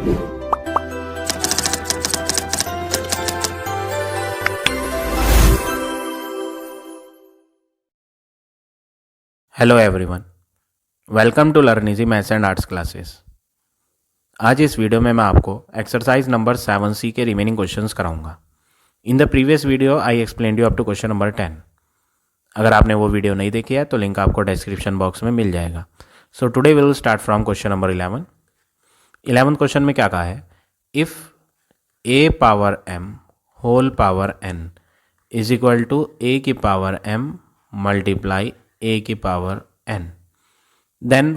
Hello everyone, welcome to learn easy maths and arts classes. आज इस video में मैं आपको एक्सरसाइज नंबर 7C के रिमेनिंग क्वेश्चंस कराऊंगा। In the previous video I explained you up to question number 10। अगर आपने वो वीडियो नहीं देखी है तो लिंक आपको डिस्क्रिप्शन बॉक्स में मिल जाएगा। So today we will start from question number 11। 11th question में क्या कहा है? If a power m whole power n is equal to a की पावर m मल्टीप्लाई a की power n, then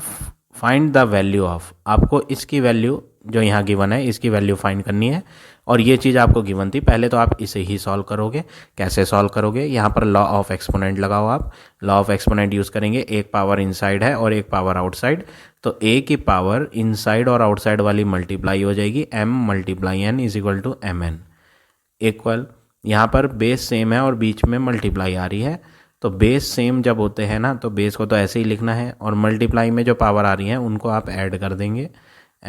find the value of. आपको इसकी value जो यहाँ गिवन है इसकी वैल्यू फाइंड करनी है, और ये चीज़ आपको गिवन थी। पहले तो आप इसे ही सॉल्व करोगे। कैसे सॉल्व करोगे? यहाँ पर लॉ ऑफ एक्सपोनेंट लगाओ। आप लॉ ऑफ एक्सपोनेंट यूज़ करेंगे। एक पावर इनसाइड है और एक पावर आउटसाइड, तो a की पावर इनसाइड और आउटसाइड वाली मल्टीप्लाई हो जाएगी। m multiply n is equal to mn equal, यहाँ पर बेस सेम है और बीच में मल्टीप्लाई आ रही है, तो बेस सेम जब होते हैं ना तो बेस को तो ऐसे ही लिखना है, और मल्टीप्लाई में जो पावर आ रही है उनको आप ऐड कर देंगे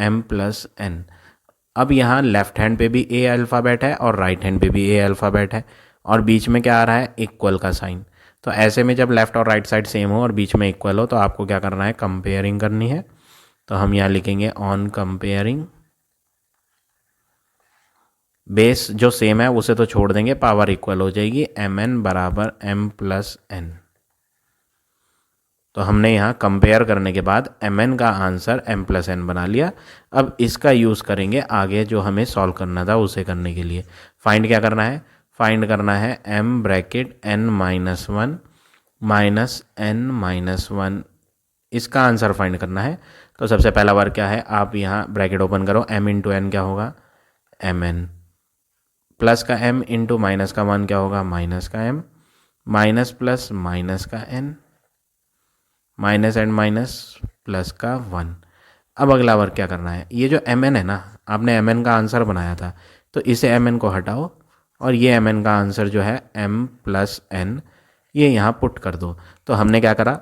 m प्लस n। अब यहाँ लेफ्ट हैंड पे भी a अल्फ़ाबेट है और राइट हैंड पे भी a अल्फ़ाबेट है, और बीच में क्या आ रहा है? इक्वल का साइन। तो ऐसे में जब लेफ्ट और राइट साइड सेम हो और बीच में इक्वल हो तो आपको क्या करना है? कंपेयरिंग करनी है। तो हम यहाँ लिखेंगे ऑन कंपेयरिंग, बेस जो सेम है उसे तो छोड़ देंगे, पावर इक्वल हो जाएगी, mn बराबर m प्लस n। तो हमने यहाँ कंपेयर करने के बाद mn का आंसर m प्लस n बना लिया। अब इसका यूज़ करेंगे आगे जो हमें सॉल्व करना था उसे करने के लिए। फाइंड क्या करना है? फाइंड करना है m bracket n minus one minus n minus one, इसका आंसर फाइंड करना है। तो सबसे पहला वर्क क्या है? आप यहाँ ब्रैकेट ओपन करो, m इंटू n क्या होगा? mn, प्लस का m इंटू माइनस का वन क्या होगा? माइनस का m, माइनस प्लस माइनस का n, minus and minus plus का 1। अब अगला वर्क क्या करना है? ये जो mn है ना, आपने mn का आंसर बनाया था, तो इसे mn को हटाओ और ये mn का आंसर जो है m प्लस n, ये यहाँ पुट कर दो। तो हमने क्या करा?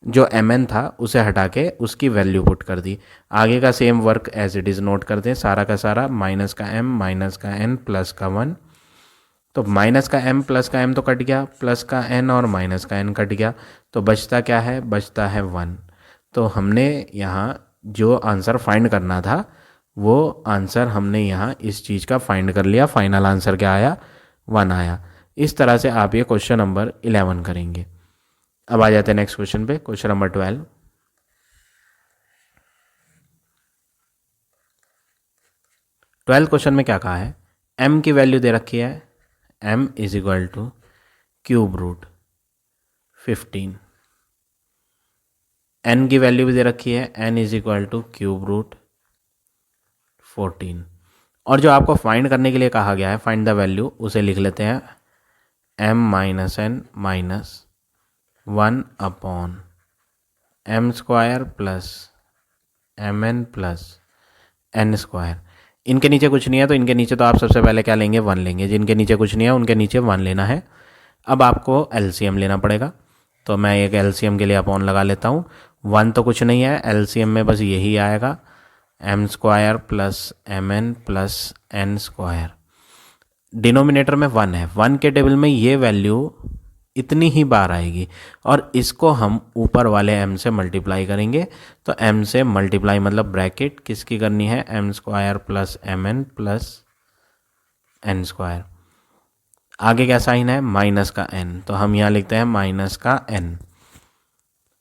जो mn था उसे हटा के उसकी वैल्यू पुट कर दी। आगे का same work as it is note कर दें, सारा का सारा माइनस का m माइनस का n प्लस का 1। तो माइनस का m प्लस का m तो कट गया, प्लस का n और माइनस का n कट गया, तो बचता क्या है? बचता है 1। तो हमने यहाँ जो आंसर फाइंड करना था वो आंसर हमने यहाँ इस चीज़ का फाइंड कर लिया। फाइनल आंसर क्या आया? 1 आया। इस तरह से आप ये क्वेश्चन नंबर 11 करेंगे। अब आ जाते हैं नेक्स्ट क्वेश्चन पे, क्वेश्चन नंबर 12। 12th क्वेश्चन में क्या कहा है? m की वैल्यू दे रखी है, m is equal to cube root 15। n की वैल्यू भी दे रखी है, n is equal to cube root 14। और जो आपको फाइंड करने के लिए कहा गया है, फाइंड द वैल्यू, उसे लिख लेते हैं m minus n minus 1 upon m square plus mn plus n square. इनके नीचे कुछ नहीं है तो इनके नीचे तो आप सबसे पहले क्या लेंगे? 1 लेंगे। जिनके नीचे कुछ नहीं है उनके नीचे 1 लेना है। अब आपको एलसीएम लेना पड़ेगा, तो मैं एक एलसीएम के लिए अपॉन लगा लेता हूँ। 1 तो कुछ नहीं है, एलसीएम में बस यही आएगा, m square plus mn plus n square. Denominator में 1 है, 1 के टेबल में ये वैल्यू इतनी ही बार आएगी, और इसको हम ऊपर वाले m से मल्टीप्लाई करेंगे। तो m से मल्टीप्लाई मतलब ब्रैकेट किसकी करनी है? m square plus mn plus n square. आगे क्या साइन है? माइनस का n, तो हम यहाँ लिखते हैं माइनस का n।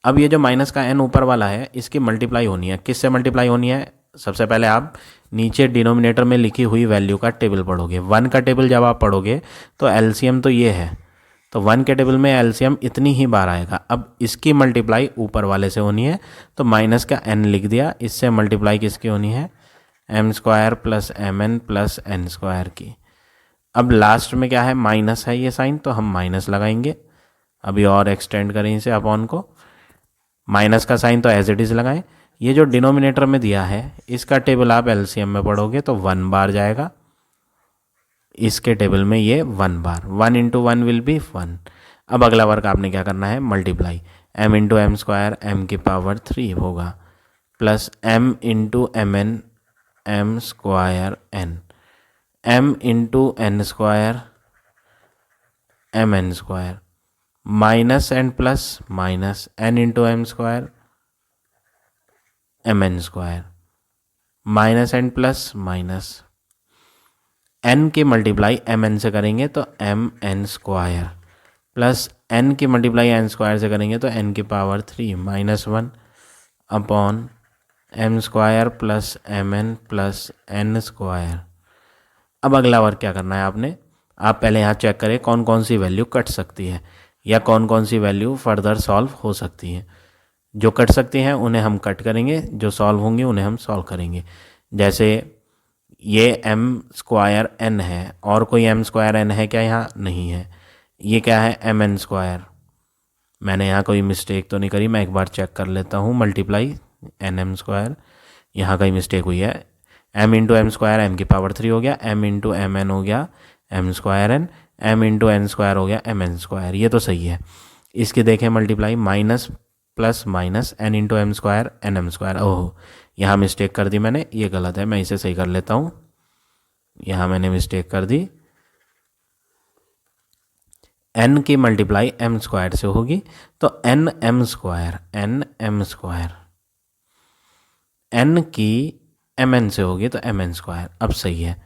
अब ये जो माइनस का n ऊपर वाला है इसकी मल्टीप्लाई होनी है। किससे मल्टीप्लाई होनी है? सबसे पहले आप नीचे डिनोमिनेटर में लिखी हुई वैल्यू का टेबल पढ़ोगे। 1 का टेबल जब आप पढ़ोगे तो एलसीएम तो ये है, तो 1 के टेबल में एलसीएम इतनी ही बार आएगा। अब इसकी मल्टीप्लाई ऊपर वाले से होनी है, तो माइनस का n लिख दिया। इससे मल्टीप्लाई किसकी होनी है? m square plus mn plus n square की। अब लास्ट में क्या है? माइनस है ये साइन, तो हम माइनस लगाएंगे। अभी और एक्सटेंड करें इसे अपॉन को, माइनस का साइन तो एज इट इज़ लगाएं। ये जो डिनोमिनेटर में दिया है इसका टेबल आप एलसीएम में पढ़ोगे तो 1 बार जाएगा, इसके टेबल में ये 1 बार, 1 इंटू 1 विल बी 1। अब अगला वर्क आपने क्या करना है? Multiply, m into m square m की पावर 3 होगा, plus m into mn m square n, m into n square m N square, minus n plus minus n into m square m N square, minus n plus minus n की multiply m n से करेंगे तो m N square, plus n की multiply n square से करेंगे तो n की power 3 minus 1 upon M square plus M N plus N square. अब अगला वर्क क्या करना है आपने, आप पहले यहाँ चेक करें कौन कौन सी वैल्यू कट सकती है या कौन कौन सी वैल्यू फर्दर सॉल्व हो सकती है। जो कट सकती हैं उन्हें हम कट करेंगे, जो सॉल्व होंगी उन्हें हम सॉल्व करेंगे। जैसे ये एम स्क्वायर एन है और कोई एम स्क्वायर एन है क्या, यहाँ नहीं है। ये क्या है, एम एन स्क्वायर। मैंने यहाँ कोई मिस्टेक तो नहीं करी, मैं एक बार चेक कर लेता हूँ। मल्टीप्लाई एन एम स्क्वायर, यहाँ कहीं मिस्टेक हुई है। M into m square m की पावर 3 हो गया, एम इंटू एम एन हो गया m square n, m into n square हो गया एम एन स्क्वायर। ये तो सही है। इसके देखें multiply minus plus minus n into m square n m square. Oh, यहाँ मिस्टेक कर दी मैंने, ये गलत है, मैं इसे सही कर लेता हूँ। यहाँ मैंने मिस्टेक कर दी, एन की मल्टीप्लाई एम स्क्वायर से होगी तो n m square, n m square, n की एम एन से होगी तो एम एन स्क्वायर। अब सही है,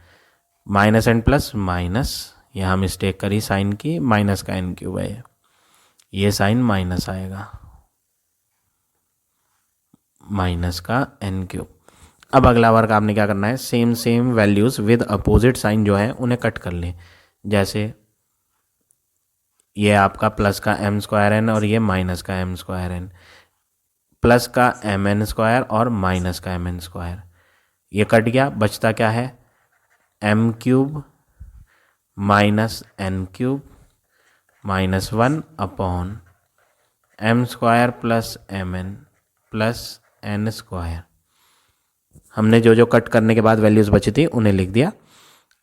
माइनस एन प्लस माइनस, यहाँ मिस्टेक करी साइन की, माइनस का एन क्यूब है, ये साइन माइनस आएगा, माइनस का एन क्यूब। अब अगला वर्क आपने क्या करना है, same same values with opposite sign जो है उन्हें कट कर लें। जैसे ये आपका प्लस का एम स्क्वायर एन और ये माइनस का एम स्क्वायर एन, प्लस का एम एन स्क्वायर और माइनस का एम एन स्क्वायर, ये कट गया। बचता क्या है, M cube minus N cube minus 1 upon M square plus M N plus N square. हमने जो जो कट करने के बाद वैल्यूज़ बची थी उन्हें लिख दिया।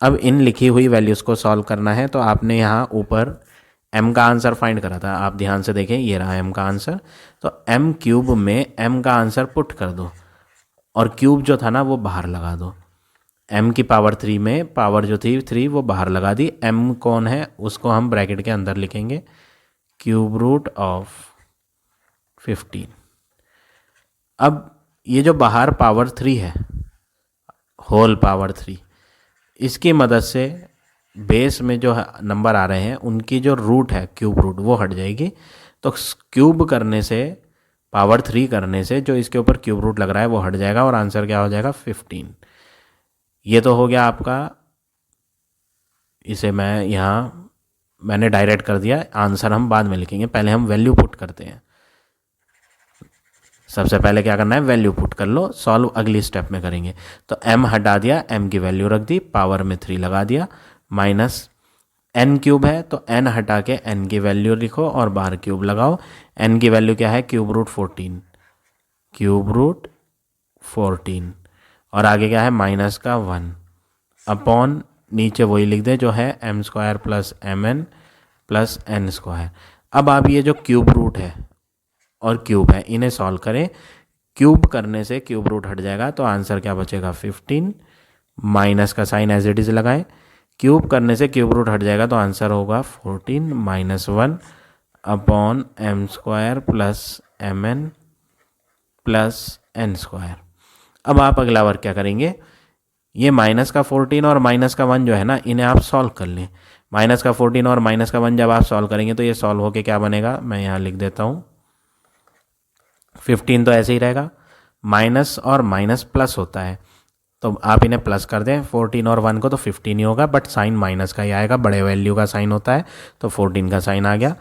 अब इन लिखी हुई वैल्यूज़ को सॉल्व करना है, तो आपने यहाँ ऊपर m का आंसर फाइंड करा था, आप ध्यान से देखें, ये रहा m का आंसर। तो m क्यूब में m का आंसर पुट कर दो और क्यूब जो था ना वो बाहर लगा दो। m की पावर 3 में पावर जो थी 3 वो बाहर लगा दी। m कौन है उसको हम ब्रैकेट के अंदर लिखेंगे, क्यूब रूट ऑफ 15। अब ये जो बाहर पावर 3 है, होल पावर 3, इसकी मदद से बेस में जो नंबर आ रहे हैं उनकी जो रूट है क्यूब रूट वो हट जाएगी। तो क्यूब करने से, पावर 3 करने से जो इसके ऊपर क्यूब रूट लग रहा है वो हट जाएगा और आंसर क्या हो जाएगा, 15। ये तो हो गया आपका, इसे मैं यहाँ मैंने डायरेक्ट कर दिया, आंसर हम बाद में लिखेंगे, पहले हम वैल्यू पुट करते हैं। सबसे पहले क्या करना है, वैल्यू पुट कर लो, सॉल्व अगली स्टेप में करेंगे। तो m हटा दिया, m की वैल्यू रख दी, पावर में 3 लगा दिया, माइनस n क्यूब है तो n हटा के n की वैल्यू लिखो और बाहर क्यूब लगाओ। n की वैल्यू क्या है, क्यूब रूट 14, क्यूब रूट 14, और आगे क्या है, माइनस का 1 अपॉन नीचे वही लिख दे जो है m square plus M N plus N square. अब आप ये जो क्यूब रूट है और क्यूब है इन्हें सॉल्व करें। क्यूब करने से क्यूब रूट हट जाएगा तो आंसर क्या बचेगा, 15, माइनस का साइन एज इट इज लगाएं। क्यूब करने से क्यूब रूट हट जाएगा तो आंसर होगा 14 minus 1 upon M square plus M N plus N square. अब आप अगला वर्क क्या करेंगे, ये माइनस का 14 और माइनस का 1 जो है ना, इन्हें आप सॉल्व कर लें। माइनस का 14 और माइनस का 1 जब आप सॉल्व करेंगे तो ये सॉल्व होके क्या बनेगा, मैं यहाँ लिख देता हूँ, 15 तो ऐसे ही रहेगा, माइनस और माइनस प्लस होता है तो आप इन्हें प्लस कर दें, 14 और 1 को तो 15 ही होगा, बट साइन माइनस का ही आएगा, बड़े वैल्यू का साइन होता है तो 14 का साइन आ गया।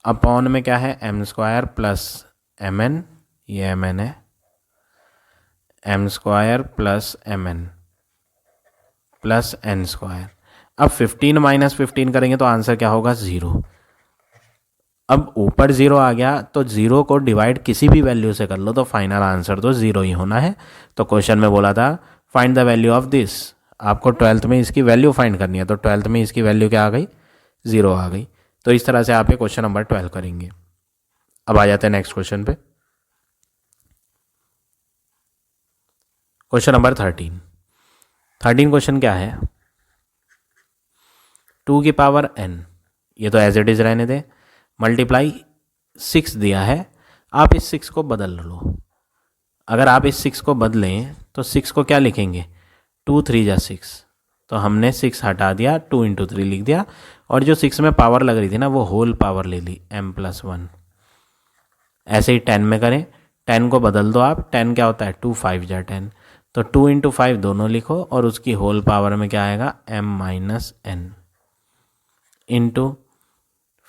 अपॉन में क्या है, M square plus M N, ये एम एन है, M square plus M N plus N square. अब 15 माइनस 15 करेंगे तो आंसर क्या होगा, 0। अब ऊपर 0 आ गया तो 0 को डिवाइड किसी भी वैल्यू से कर लो तो फाइनल आंसर तो 0 ही होना है। तो क्वेश्चन में बोला था find the value of this, आपको 12th में इसकी वैल्यू फाइंड करनी है, तो 12th में इसकी वैल्यू क्या आ गई, 0 आ गई। तो इस तरह से आप ये क्वेश्चन नंबर 12 करेंगे। अब आ जाते हैं नेक्स्ट क्वेश्चन पे, क्वेश्चन नंबर 13। 13 क्वेश्चन क्या है, 2 की पावर n, ये तो एज इट इज़ रहने दें, मल्टीप्लाई 6 दिया है, आप इस 6 को बदल लो। अगर आप इस 6 को बदलें तो 6 को क्या लिखेंगे, 2 3 जा 6, तो हमने 6 हटा दिया, 2 इंटू 3 लिख दिया, और जो 6 में पावर लग रही थी ना वो होल पावर ले ली, m+1। ऐसे ही 10 में करें, 10 को बदल दो आप, 10 क्या होता है, 2 5 जा 10, तो 2 इंटू 5 दोनों लिखो, और उसकी होल पावर में क्या आएगा, m-n इंटू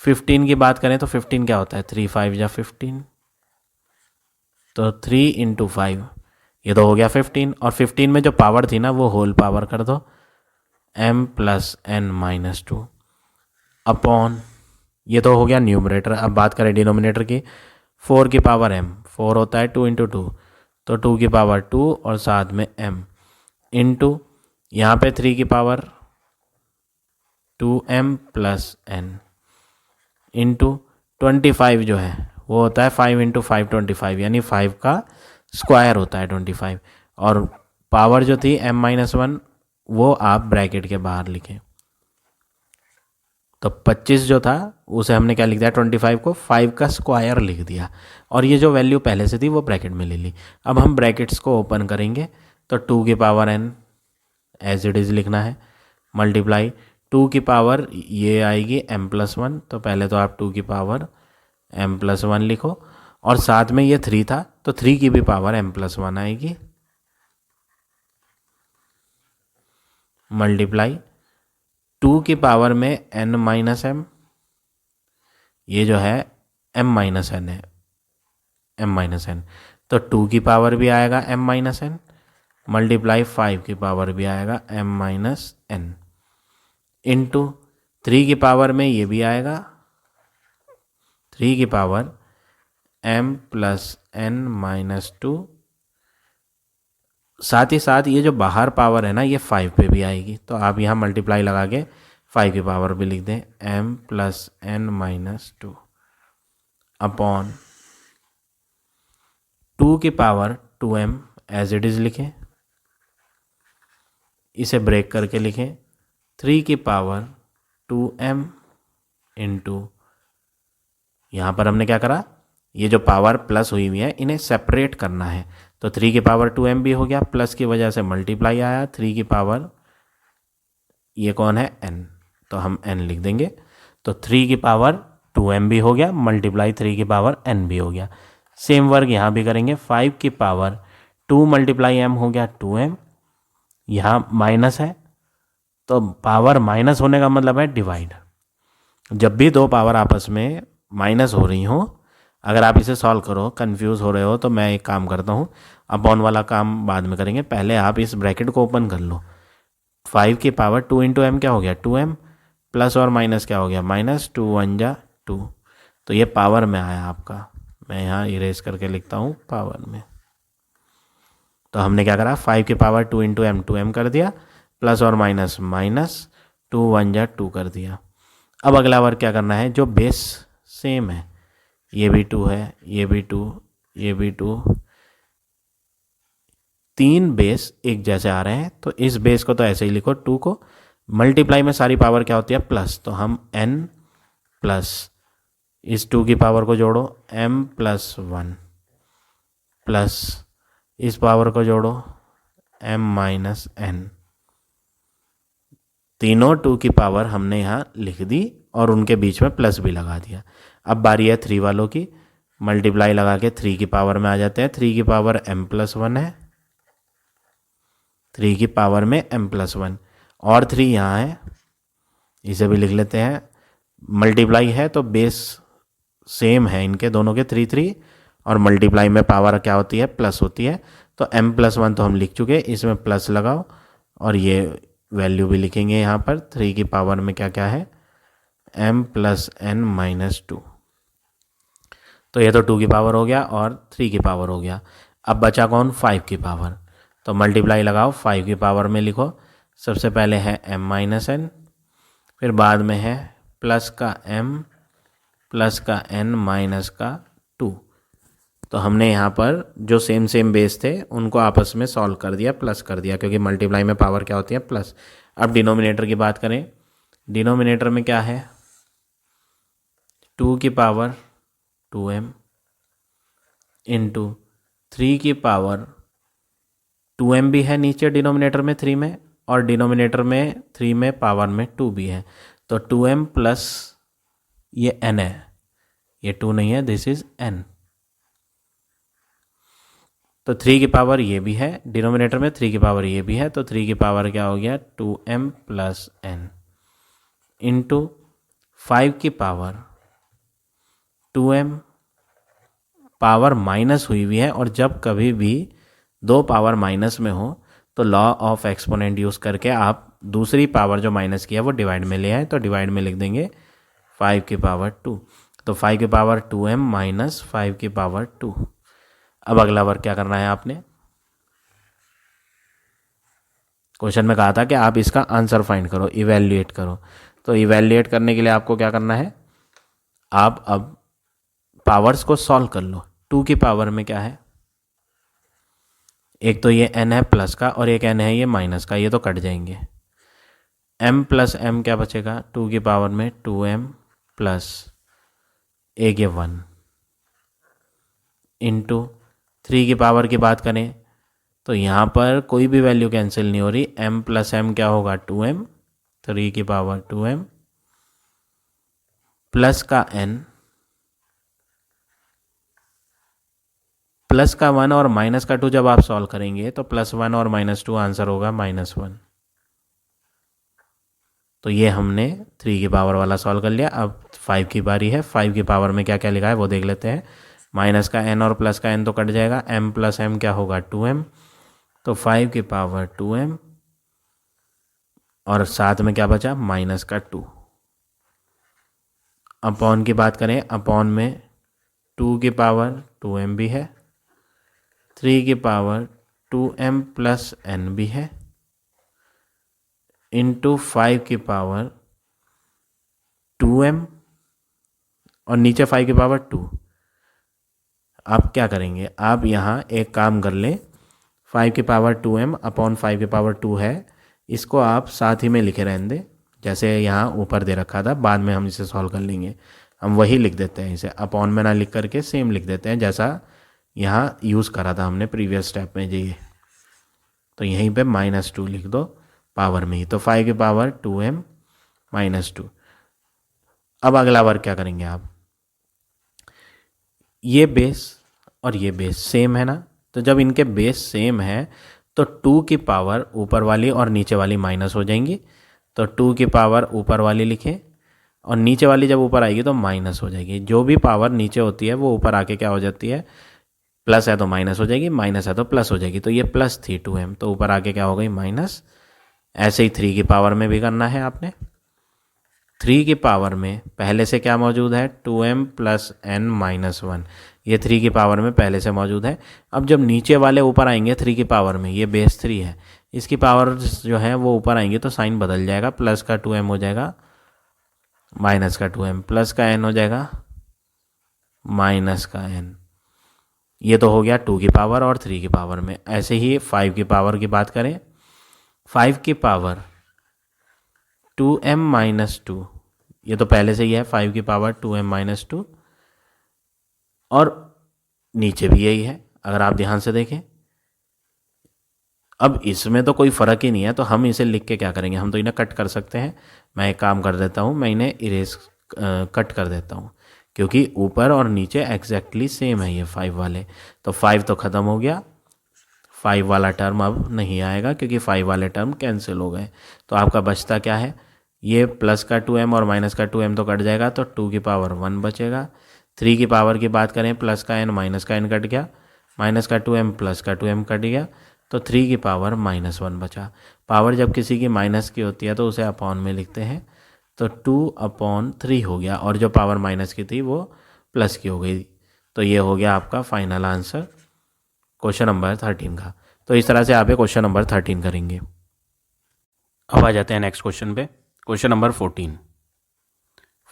15 की बात करें तो 15 क्या होता है, 3 5 जा 15, तो 3 इंटू 5, ये तो हो गया 15, और 15 में जो पावर थी ना वो होल पावर कर दो, m+n-2 अपॉन, ये तो हो गया न्यूमरेटर। अब बात करें डिनोमिनेटर की, 4 की पावर m, 4 होता है 2 इंटू 2, तो 2 की पावर 2 और साथ में m इंटू यहाँ पे 3 की पावर 2m+n इंटू 25 जो है वो होता है 5 इंटू 5 25, यानी 5 का स्क्वायर होता है 25, और पावर जो थी m-1 वो आप ब्रैकेट के बाहर लिखें, तो 25 जो था उसे हमने क्या लिख दिया, 25 को 5 का स्क्वायर लिख दिया, और ये जो वैल्यू पहले से थी वो ब्रैकेट में ले ली। अब हम ब्रैकेट्स को ओपन करेंगे तो 2 की power n as it is लिखना है, मल्टीप्लाई 2 की पावर ये आएगी m+1, तो पहले तो आप 2 की पावर m+1 लिखो, और साथ में ये 3 था तो 3 की भी पावर m+1 आएगी, मल्टीप्लाई 2 की पावर में n-m, ये जो है m-n है, m-n, तो 2 की पावर भी आएगा m-n, मल्टीप्लाई 5 की पावर भी आएगा m-n इंटू 3 की पावर में ये भी आएगा 3 की पावर m+n-2, साथ ही साथ ये जो बाहर पावर है ना ये 5 पे भी आएगी, तो आप यहाँ मल्टीप्लाई लगा के 5 की पावर भी लिख दें, m+n-2 अपॉन 2 की power 2m as it is लिखें, इसे ब्रेक करके लिखें, 3 की पावर 2m इंटू, यहाँ पर हमने क्या करा, ये जो पावर प्लस हुई हुई है इन्हें सेपरेट करना है, तो 3 की पावर 2m भी हो गया, प्लस की वजह से मल्टीप्लाई आया, 3 की पावर ये कौन है, n, तो हम n लिख देंगे, तो 3 की पावर 2m भी हो गया, मल्टीप्लाई 3 की पावर n भी हो गया। सेम वर्क यहाँ भी करेंगे, 5 की पावर 2 मल्टीप्लाई m हो गया 2m, यहाँ माइनस है तो पावर माइनस होने का मतलब है डिवाइड, जब भी दो पावर आपस में माइनस हो रही हो, अगर आप इसे सॉल्व करो कंफ्यूज हो रहे हो तो मैं एक काम करता हूँ, अपॉन वाला काम बाद में करेंगे, पहले आप इस ब्रैकेट को ओपन कर लो, 5 की पावर 2 इंटू एम क्या हो गया 2m, प्लस और माइनस क्या हो गया माइनस, 2 1 जा 2, तो ये पावर में आया आपका, मैं यहाँ इरेज करके लिखता हूँ पावर में, तो हमने क्या करा 5 की पावर 2 इंटू एम 2m कर दिया, प्लस और माइनस माइनस, 2 1 जा 2 कर दिया। अब अगला वर्क क्या करना है, जो बेस सेम है, ये भी 2 है, ये भी 2, ये भी 2, 3 बेस एक जैसे आ रहे हैं, तो इस बेस को तो ऐसे ही लिखो, 2 को मल्टीप्लाई में सारी पावर क्या होती है प्लस, तो हम n प्लस इस 2 की पावर को जोड़ो m+1 प्लस इस पावर को जोड़ो m-n, तीनों 2 की पावर हमने यहाँ लिख दी और उनके बीच में प्लस भी लगा दिया। अब बारी है 3 वालों की, मल्टीप्लाई लगा के 3 की पावर में आ जाते हैं, 3 की पावर m+1 है, 3 की पावर में m+1 और 3 यहाँ है, इसे भी लिख लेते हैं, मल्टीप्लाई है तो बेस सेम है इनके दोनों के 3 3, और मल्टीप्लाई में पावर क्या होती है प्लस होती है, तो m+1 तो हम लिख चुके, इसमें प्लस लगाओ और ये वैल्यू भी लिखेंगे यहाँ पर, 3 की पावर में क्या क्या है m+n-2, तो ये तो 2 की पावर हो गया और 3 की पावर हो गया। अब बचा कौन 5 की पावर, तो मल्टीप्लाई लगाओ 5 की पावर में लिखो, सबसे पहले है m-n, फिर बाद में है प्लस का m प्लस का n माइनस का 2, तो हमने यहाँ पर जो सेम सेम बेस थे उनको आपस में सॉल्व कर दिया, प्लस कर दिया, क्योंकि मल्टीप्लाई में पावर क्या होती है, प्लस। अब डिनोमिनेटर की बात करें, डिनोमिनेटर में क्या है, 2 की पावर 2m इंटू 3 की पावर 2m भी है नीचे डिनोमिनेटर में 3 में, और डिनोमिनेटर में 3 में पावर में 2 भी है, तो 2m प्लस ये n है, ये 2 नहीं है, दिस इज n। तो 3 की पावर ये भी है डिनोमिनेटर में, 3 की पावर ये भी है, तो 3 की पावर क्या हो गया, 2m प्लस n इंटू 5 की पावर 2m, पावर माइनस हुई हुई है, और जब कभी भी दो पावर माइनस में हो तो लॉ ऑफ एक्सपोनेंट यूज़ करके आप दूसरी पावर जो माइनस की है वो डिवाइड में ले आए, तो डिवाइड में लिख देंगे 5 की पावर 2, तो 5 की पावर 2m माइनस 5 की पावर 2। अब अगला वर्क क्या करना है आपने, क्वेश्चन में कहा था कि आप इसका आंसर फाइंड करो, इवैल्यूएट करो, तो इवैल्यूएट करने के लिए आपको क्या करना है, आप अब पावर्स को सॉल्व कर लो। 2 की पावर में क्या है, एक तो ये n है प्लस का, और एक n है ये माइनस का, ये तो कट जाएंगे, m प्लस m क्या बचेगा, 2 की पावर में 2m प्लस एक ये 1 इंटू 3 की पावर की बात करें तो यहाँ पर कोई भी वैल्यू कैंसिल नहीं हो रही, m प्लस m क्या होगा 2m, 3 की पावर 2m प्लस का n प्लस का 1 और माइनस का 2 जब आप सॉल्व करेंगे तो +1 और -2 आंसर होगा -1। तो ये हमने 3 की पावर वाला सॉल्व कर लिया। अब 5 की बारी है, 5 की पावर में क्या क्या लिखा है वो देख लेते हैं। माइनस का n और प्लस का n तो कट जाएगा, m प्लस m क्या होगा 2m, तो 5 की पावर 2m और साथ में क्या बचा माइनस का 2। अपॉन की बात करें, अपॉन में 2 की पावर 2m भी है, 3 की पावर 2m प्लस n भी है, इंटू 5 की पावर 2m और नीचे 5 की पावर 2। आप क्या करेंगे, आप यहाँ एक काम कर लें, 5 की पावर 2m अपॉन 5 की पावर 2 है, इसको आप साथ ही में लिखे रहने दें, जैसे यहाँ ऊपर दे रखा था, बाद में हम इसे सॉल्व कर लेंगे। हम वही लिख देते हैं, इसे अपॉन में ना लिख करके सेम लिख देते हैं जैसा यहाँ यूज़ करा था हमने प्रीवियस स्टेप में जी। तो यहीं पे -2 लिख दो पावर में ही, तो 5 की पावर 2m -2। अब अगला वर्क क्या करेंगे आप, ये बेस और ये बेस सेम है ना, तो जब इनके बेस सेम है तो 2 की पावर ऊपर वाली और नीचे वाली माइनस हो जाएंगी, तो 2 की पावर ऊपर वाली लिखें और नीचे वाली जब ऊपर आएगी तो माइनस हो जाएगी। जो भी पावर नीचे होती है वो ऊपर आके क्या हो जाती है, प्लस है तो माइनस हो जाएगी, माइनस है तो प्लस हो जाएगी। तो ये प्लस थी 2m, तो ऊपर आके क्या हो गई माइनस। ऐसे ही 3 की पावर में भी करना है आपने। 3 की पावर में पहले से क्या मौजूद है 2m प्लस n माइनस 1, ये 3 की पावर में पहले से मौजूद है। अब जब नीचे वाले ऊपर आएंगे 3 की पावर में, ये बेस 3 है, इसकी पावर जो है वो ऊपर आएंगे तो साइन बदल जाएगा, प्लस का 2m हो जाएगा माइनस का 2m, प्लस का n हो जाएगा माइनस का n। ये तो हो गया 2 की पावर और 3 की पावर में। ऐसे ही 5 की पावर की बात करें, 5 की पावर 2m माइनस 2, ये तो पहले से ही है 5 की पावर 2m माइनस 2, और नीचे भी यही है अगर आप ध्यान से देखें। अब इसमें तो कोई फ़र्क ही नहीं है, तो हम इसे लिख के क्या करेंगे, हम तो इन्हें कट कर सकते हैं। मैं एक काम कर देता हूँ, मैं इन्हें इरेज कट कर देता हूँ, क्योंकि ऊपर और नीचे एग्जैक्टली सेम है ये 5 वाले। तो 5 तो ख़त्म हो गया, 5 वाला टर्म अब नहीं आएगा क्योंकि 5 वाले टर्म कैंसिल हो गए। तो आपका बचता क्या है, ये प्लस का 2m और माइनस का 2m तो कट जाएगा, तो 2 की पावर 1 बचेगा। 3 की पावर की बात करें, प्लस का n माइनस का n कट गया, माइनस का 2m प्लस का 2m कट गया, तो 3 की पावर -1 बचा। पावर जब किसी की माइनस की होती है तो उसे अपॉन में लिखते हैं, तो 2/3 हो गया, और जो पावर माइनस की थी वो प्लस की हो गई। तो ये हो गया आपका फाइनल आंसर क्वेश्चन नंबर 13 का। तो इस तरह से आप ये क्वेश्चन नंबर 13 करेंगे। अब आ जाते हैं नेक्स्ट क्वेश्चन पे, क्वेश्चन नंबर 14।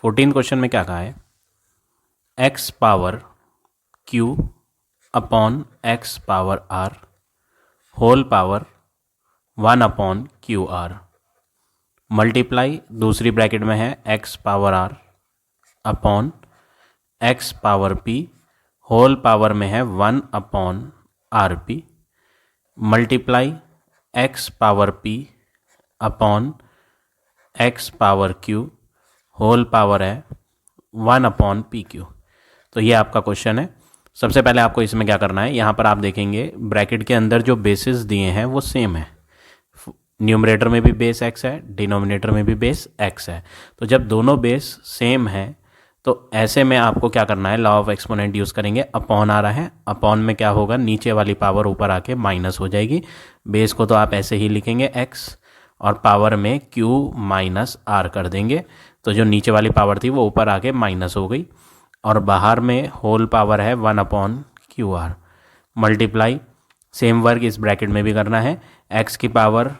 14 क्वेश्चन में क्या कहा है, x power q upon X power R whole power 1 upon Q R multiply दूसरी ब्रैकेट में है X power R upon X power P whole power में है 1 upon R P multiply X power P upon X power Q whole power है 1 upon P Q. तो ये आपका question है। सबसे पहले आपको इसमें क्या करना है, यहाँ पर आप देखेंगे ब्रैकेट के अंदर जो बेसिस दिए हैं वो सेम है। न्यूमरेटर में भी बेस एक्स है, डिनोमिनेटर में भी बेस एक्स है। तो जब दोनों बेस सेम है तो ऐसे में आपको क्या करना है, लॉ ऑफ एक्सपोनेंट यूज़ करेंगे। अपॉन आ रहा है, अपॉन में क्या होगा, नीचे वाली पावर ऊपर आके माइनस हो जाएगी। बेस को तो आप ऐसे ही लिखेंगे एक्स और पावर में क्यू माइनस आर कर देंगे। तो जो नीचे वाली पावर थी वो ऊपर आके माइनस हो गई और बाहर में होल पावर है 1 upon Q R multiply same work इस ब्रैकेट में भी करना है। एक्स की पावर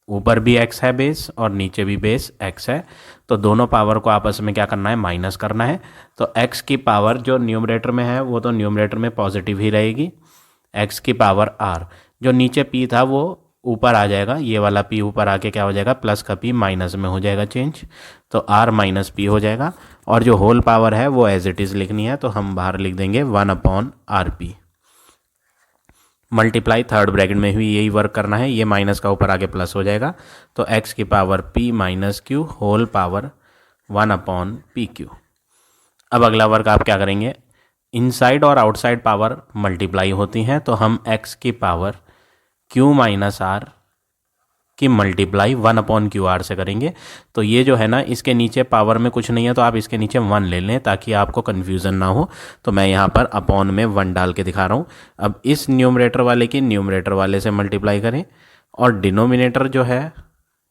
ऊपर भी एक्स है बेस और नीचे भी बेस एक्स है, तो दोनों पावर को आपस में क्या करना है, माइनस करना है। तो एक्स की पावर जो न्यूमरेटर में है वो तो न्यूमरेटर में पॉजिटिव ही रहेगी। एक्स की पावर आर, जो नीचे पी था वो ऊपर आ जाएगा, ये वाला पी ऊपर आके क्या हो जाएगा, प्लस का पी माइनस में हो जाएगा चेंज, तो आर माइनस पी हो जाएगा। और जो होल पावर है वो एज इट इज़ लिखनी है, तो हम बाहर लिख देंगे 1 upon R P multiply third bracket में भी यही वर्क करना है। ये माइनस का ऊपर आके प्लस हो जाएगा, तो एक्स की power P minus Q whole power 1 upon P Q. अब अगला वर्क आप क्या करेंगे, इनसाइड और आउटसाइड पावर मल्टीप्लाई होती हैं, तो हम एक्स की पावर क्यू माइनस आर की मल्टीप्लाई 1 अपॉन क्यू आर से करेंगे। तो ये जो है ना, इसके नीचे पावर में कुछ नहीं है तो आप इसके नीचे 1 ले लें ताकि आपको कन्फ्यूज़न ना हो। तो मैं यहाँ पर अपॉन में 1 डाल के दिखा रहा हूँ। अब इस न्यूमरेटर वाले की न्यूमरेटर वाले से मल्टीप्लाई करें और डिनोमिनेटर जो है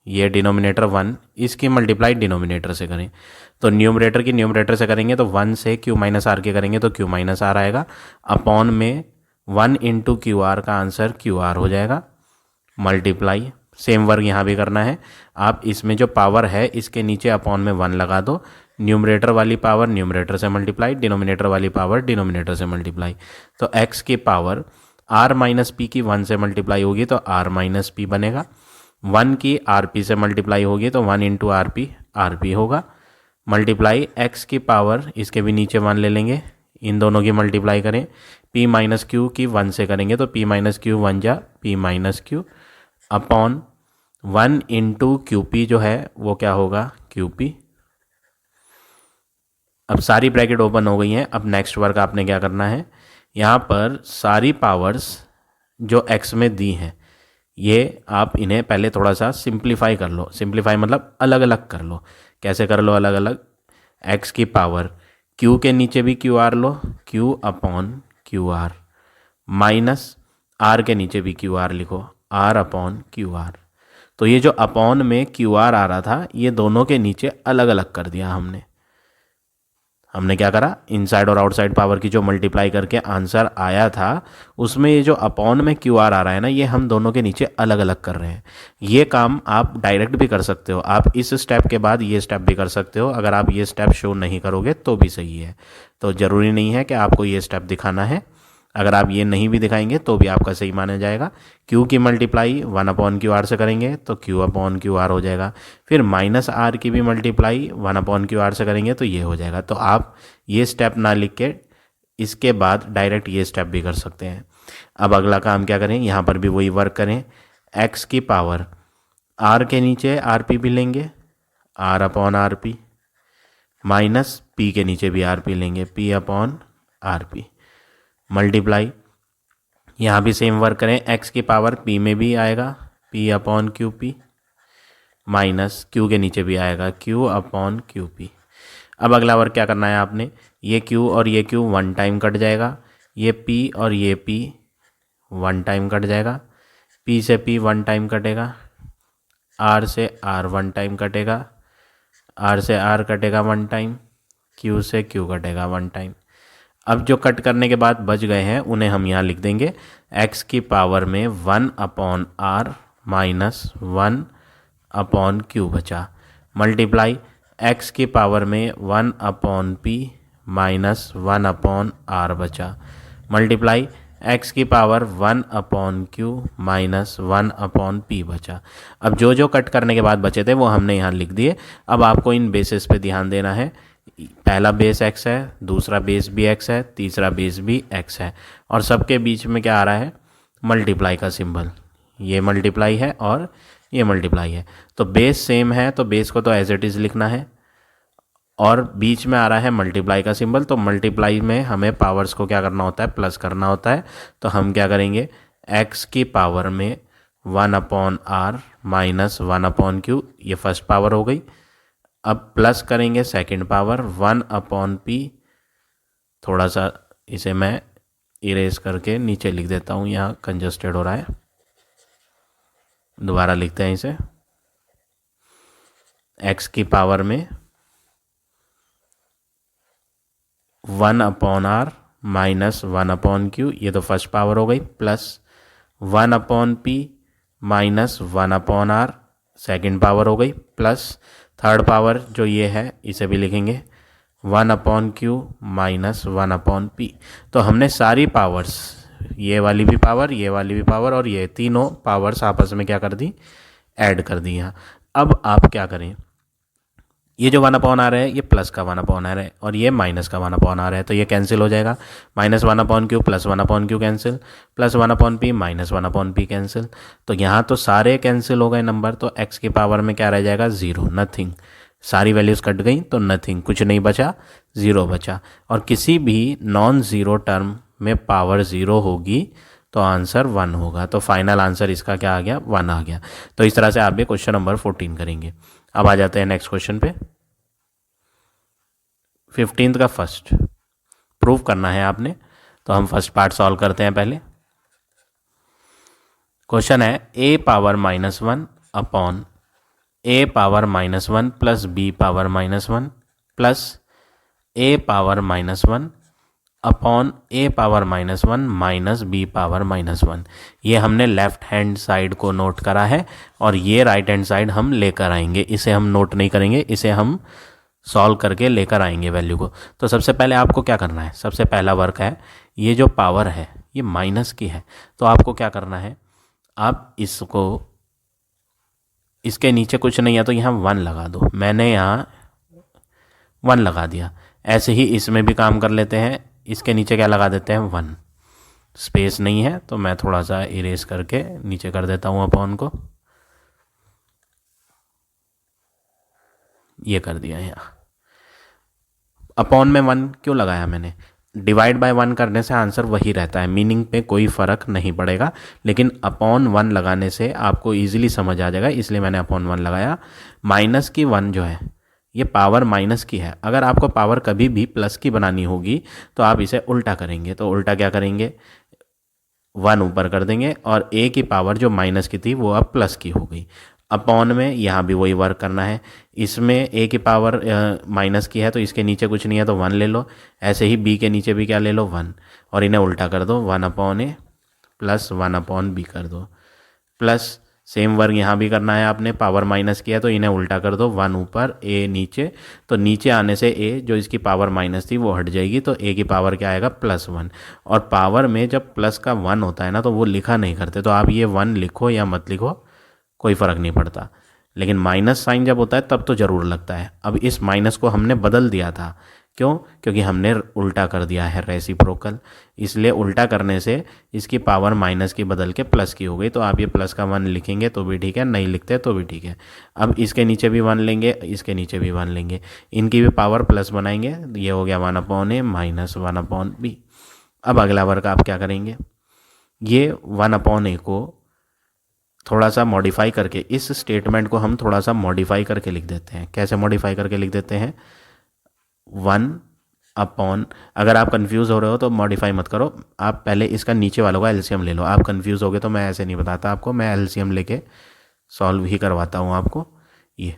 ये डिनोमिनेटर 1, इसकी मल्टीप्लाई डिनोमिनेटर से करें। तो न्यूमरेटर की न्यूमरेटर से करेंगे तो 1 से क्यू माइनस आर के करेंगे तो क्यू माइनस आर आएगा। अपॉन में 1 इंटू क्यू आर का आंसर क्यू आर हो जाएगा मल्टीप्लाई सेम वर्क यहाँ भी करना है। आप इसमें जो पावर है इसके नीचे अपॉन में 1 लगा दो, न्यूमरेटर वाली पावर न्यूमरेटर से मल्टीप्लाई, डिनोमिनेटर वाली पावर डिनोमिनेटर से मल्टीप्लाई। तो x की पावर r माइनस पी की 1 से मल्टीप्लाई होगी तो r माइनस पी बनेगा। 1 की आर पी से मल्टीप्लाई होगी तो 1 इंटू आर पी होगा मल्टीप्लाई x की पावर, इसके भी नीचे 1 ले लेंगे, इन दोनों की मल्टीप्लाई करें। p माइनस क्यू की 1 से करेंगे तो p माइनस क्यू 1 जा p minus Q upon 1 into Q P जो है वो क्या होगा, क्यू पी। अब सारी ब्रैकेट ओपन हो गई हैं। अब नेक्स्ट वर्क आपने क्या करना है, यहाँ पर सारी पावर्स जो x में दी हैं ये आप इन्हें पहले थोड़ा सा सिंप्लीफाई कर लो। सिंप्लीफाई मतलब अलग अलग कर लो। कैसे कर लो अलग अलग, x की पावर q के नीचे भी Q R low, q upon Q are minus r के नीचे भी क्यू आर लिखो, r अपॉन क्यू आर। तो ये जो अपॉन में क्यू आर आ रहा था ये दोनों के नीचे अलग अलग कर दिया हमने क्या करा, इनसाइड और आउटसाइड पावर की जो मल्टीप्लाई करके आंसर आया था उसमें ये जो अपॉन में क्यू आर आ रहा है ना, ये हम दोनों के नीचे अलग अलग कर रहे हैं। ये काम आप डायरेक्ट भी कर सकते हो, आप इस स्टेप के बाद ये स्टेप भी कर सकते हो। अगर आप ये स्टेप शो नहीं करोगे तो भी सही है, तो ज़रूरी नहीं है कि आपको ये स्टेप दिखाना है। अगर आप ये नहीं भी दिखाएंगे तो भी आपका सही माना जाएगा। क्यू की मल्टीप्लाई 1 अपॉन क्यू आर से करेंगे तो क्यू अपॉन क्यू आर हो जाएगा। फिर माइनस आर की भी मल्टीप्लाई 1 अपॉन क्यू आर से करेंगे तो ये हो जाएगा। तो आप ये स्टेप ना लिख के इसके बाद डायरेक्ट ये स्टेप भी कर सकते हैं। अब अगला काम क्या करें, यहाँ पर भी वही वर्क करें। एक्स की पावर आर के नीचे आर पी भी लेंगे, R upon R P minus P के नीचे भी आर पी लेंगे, P upon R P multiply, यहाँ भी सेम वर्क करें। एक्स की पावर पी में भी आएगा P upon Q P minus Q के नीचे भी आएगा क्यू अपॉन क्यू पी। अब अगला वर्क क्या करना है आपने, ये क्यू और ये क्यू 1 टाइम कट जाएगा, ये पी और ये पी 1 टाइम कट जाएगा, पी से पी 1 टाइम कटेगा, आर से आर 1 टाइम कटेगा, आर से आर कटेगा 1 टाइम, क्यू से क्यू कटेगा 1 टाइम। अब जो कट करने के बाद बच गए हैं उन्हें हम यहाँ लिख देंगे। x की पावर में 1 upon R minus 1 upon Q बचा मल्टीप्लाई x की पावर में 1 upon P minus 1 upon R बचा मल्टीप्लाई एक्स की पावर 1/q माइनस 1/p बचा। अब जो जो कट करने के बाद बचे थे वो हमने यहाँ लिख दिए। अब आपको इन बेसिस पे ध्यान देना है। पहला बेस x है, दूसरा बेस भी x है, तीसरा बेस भी x है, और सबके बीच में क्या आ रहा है, मल्टीप्लाई का सिंबल। ये मल्टीप्लाई है और ये मल्टीप्लाई है, तो बेस सेम है तो बेस को तो एज इट इज़ लिखना है, और बीच में आ रहा है मल्टीप्लाई का सिंबल, तो मल्टीप्लाई में हमें पावर्स को क्या करना होता है, प्लस करना होता है। तो हम क्या करेंगे, x की पावर में 1/r माइनस 1/q, ये फर्स्ट पावर हो गई। अब प्लस करेंगे सेकंड पावर 1/p, थोड़ा सा इसे मैं इरेज करके नीचे लिख देता हूँ, यहाँ कंजस्टेड हो रहा है, दोबारा लिखते हैं इसे। x की पावर में 1/r माइनस 1/q, ये तो फर्स्ट पावर हो गई, plus 1/p minus 1/r second power हो गई, प्लस थर्ड पावर जो ये है इसे भी लिखेंगे 1/q माइनस 1/p। तो हमने सारी पावर्स, ये वाली भी पावर, ये वाली भी पावर, और ये तीनों पावर्स आपस में क्या कर दी, ऐड कर दी यहाँ। अब आप क्या करें, ये जो 1/r है ये प्लस का 1/r है, और ये माइनस का 1/r है, तो ये कैंसिल हो जाएगा। Minus 1/q plus 1/q cancel, plus 1/p minus 1/p cancel. तो यहाँ तो सारे कैंसिल हो गए नंबर, तो x की पावर में क्या रह जाएगा, 0, नथिंग। सारी वैल्यूज़ कट गई तो नथिंग, कुछ नहीं बचा, 0 बचा। और किसी भी नॉन ज़ीरो टर्म में पावर 0 होगी तो आंसर 1 होगा। तो फाइनल आंसर इसका क्या आ गया, 1 आ गया। तो इस तरह से आप भी क्वेश्चन नंबर 14 करेंगे। अब आ जाते हैं नेक्स्ट क्वेश्चन पे। 15 का फर्स्ट प्रूव करना है आपने, तो हम फर्स्ट पार्ट सॉल्व करते हैं पहले। क्वेश्चन है a power -1 upon a power -1 plus b power -1 plus a power -1 upon a power -1 minus b power -1। ये हमने लेफ्ट हैंड साइड को नोट करा है, और ये राइट हैंड साइड हम लेकर आएंगे। इसे हम नोट नहीं करेंगे, इसे हम सॉल्व करके लेकर आएंगे वैल्यू को। तो सबसे पहले आपको क्या करना है, सबसे पहला वर्क है, ये जो पावर है ये माइनस की है, तो आपको क्या करना है, आप इसको, इसके नीचे कुछ नहीं है तो यहाँ 1 लगा दो। मैंने यहाँ 1 लगा दिया। ऐसे ही इसमें भी काम कर लेते हैं, इसके नीचे क्या लगा देते हैं, 1। स्पेस नहीं है तो मैं थोड़ा सा इरेज करके नीचे कर देता हूँ अपॉन को, ये कर दिया यहाँ। अपॉन में 1 क्यों लगाया मैंने, डिवाइड बाय 1 करने से आंसर वही रहता है, मीनिंग पे कोई फ़र्क नहीं पड़ेगा, लेकिन अपॉन 1 लगाने से आपको इजीली समझ आ जाएगा, इसलिए मैंने अपॉन 1 लगाया। माइनस की 1 जो है ये पावर माइनस की है। अगर आपको पावर कभी भी प्लस की बनानी होगी तो आप इसे उल्टा करेंगे। तो उल्टा क्या करेंगे, 1 ऊपर कर देंगे, और a की पावर जो माइनस की थी वो अब प्लस की हो गई। अपॉन में यहाँ भी वही वर्क करना है, इसमें a की पावर माइनस की है तो इसके नीचे कुछ नहीं है तो 1 ले लो। ऐसे ही b के नीचे भी क्या ले लो, 1, और इन्हें उल्टा कर दो, 1/a प्लस 1/b कर दो। प्लस सेम वर्क यहाँ भी करना है आपने, पावर माइनस किया तो इन्हें उल्टा कर दो, 1 ऊपर a नीचे, तो नीचे आने से a जो इसकी पावर माइनस थी वो हट जाएगी, तो a की पावर क्या आएगा, +1। और पावर में जब प्लस का 1 होता है ना तो वो लिखा नहीं करते, तो आप ये 1 लिखो या मत लिखो कोई फ़र्क नहीं पड़ता, लेकिन माइनस साइन जब होता है तब तो ज़रूर लगता है। अब इस माइनस को हमने बदल दिया था, क्यों, क्योंकि हमने उल्टा कर दिया है रेसिप्रोकल, इसलिए उल्टा करने से इसकी पावर माइनस की बदल के प्लस की हो गई। तो आप ये प्लस का 1 लिखेंगे तो भी ठीक है, नहीं लिखते तो भी ठीक है। अब इसके नीचे भी 1 लेंगे, इसके नीचे भी 1 लेंगे, इनकी भी पावर प्लस बनाएंगे, ये हो गया 1/a माइनस 1/b। अब अगला वर्क आप क्या करेंगे, ये 1/a को थोड़ा सा मॉडिफाई करके, इस स्टेटमेंट को हम थोड़ा सा मॉडिफाई करके लिख देते हैं। कैसे मॉडिफाई करके लिख देते हैं, 1/, अगर आप कंफ्यूज हो रहे हो तो मॉडिफाई मत करो, आप पहले इसका नीचे वालों का एलसीएम ले लो। आप कंफ्यूज हो गए तो मैं ऐसे नहीं बताता आपको, मैं एलसीएम लेके सॉल्व ही करवाता हूँ आपको। ये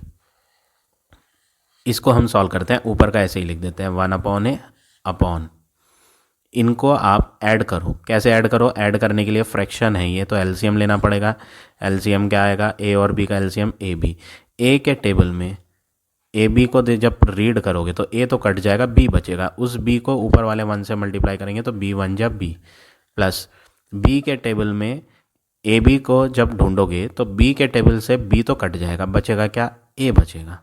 इसको हम सॉल्व करते हैं, ऊपर का ऐसे ही लिख देते हैं, 1/a अपॉन, इनको आप ऐड करो। कैसे ऐड करो, ऐड करने के लिए फ्रैक्शन है ये, तो एलसीएम लेना पड़ेगा। एलसीएम क्या आएगा, a और b का एलसीएम ab। a के टेबल में ए बी को जब रीड करोगे तो ए तो कट जाएगा, बी बचेगा। उस बी को ऊपर वाले 1 से मल्टीप्लाई करेंगे तो बी 1 जब बी, प्लस बी के टेबल में ए बी को जब ढूंढोगे तो बी के टेबल से बी तो कट जाएगा, बचेगा क्या, ए बचेगा।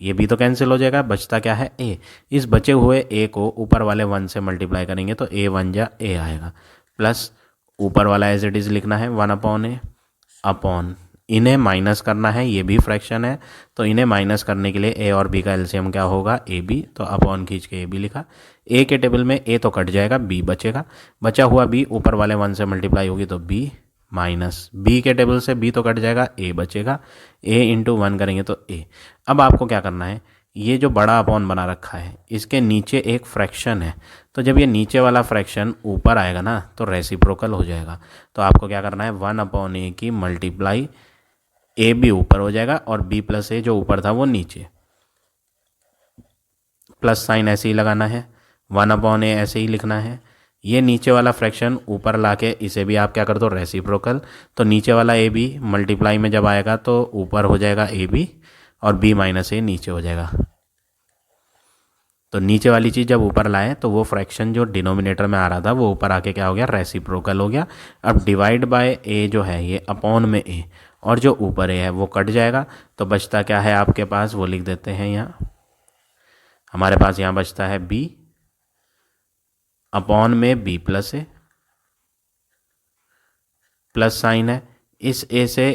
ये बी तो कैंसिल हो जाएगा, बचता क्या है, ए। इस बचे हुए ए को ऊपर वाले 1 से मल्टीप्लाई करेंगे तो ए 1 जा ए आएगा, प्लस ऊपर वाला एज इट इज़ लिखना है 1 अपॉन ए, अपॉन इन्हें माइनस करना है, ये भी फ्रैक्शन है तो इन्हें माइनस करने के लिए ए और बी का एलसीएम क्या होगा, ए बी, तो अपॉन खींच के ए बी लिखा। ए के टेबल में ए तो कट जाएगा, बी बचेगा, बचा हुआ बी ऊपर वाले 1 से मल्टीप्लाई होगी तो बी, माइनस बी के टेबल से बी तो कट जाएगा, ए बचेगा, ए इंटू 1 करेंगे तो ए। अब आपको क्या करना है, ये जो बड़ा अपॉन बना रखा है इसके नीचे एक फ्रैक्शन है, तो जब ये नीचे वाला फ्रैक्शन ऊपर आएगा ना तो रेसिप्रोकल हो जाएगा। तो आपको क्या करना है, 1 अपॉन ए की मल्टीप्लाई ए बी ऊपर हो जाएगा और बी प्लस ए जो ऊपर था वो नीचे, प्लस साइन ऐसे ही लगाना है, 1 अपॉन ए ऐसे ही लिखना है। ये नीचे वाला फ्रैक्शन ऊपर लाके इसे भी आप क्या कर दो, रेसिप्रोकल, तो नीचे वाला ए बी मल्टीप्लाई में जब आएगा तो ऊपर हो जाएगा ए बी और बी माइनस ए नीचे हो जाएगा। तो नीचे वाली चीज़ जब ऊपर लाए तो वो फ्रैक्शन जो डिनोमिनेटर में आ रहा था वो ऊपर आके क्या हो गया, रेसिप्रोकल हो गया। अब डिवाइड बाय ए जो है ये अपॉन में ए, और जो ऊपर ए है वो कट जाएगा, तो बचता क्या है आपके पास, वो लिख देते हैं यहाँ, हमारे पास यहाँ बचता है बी अपॉन में B plus A, plus sign है, इस ए से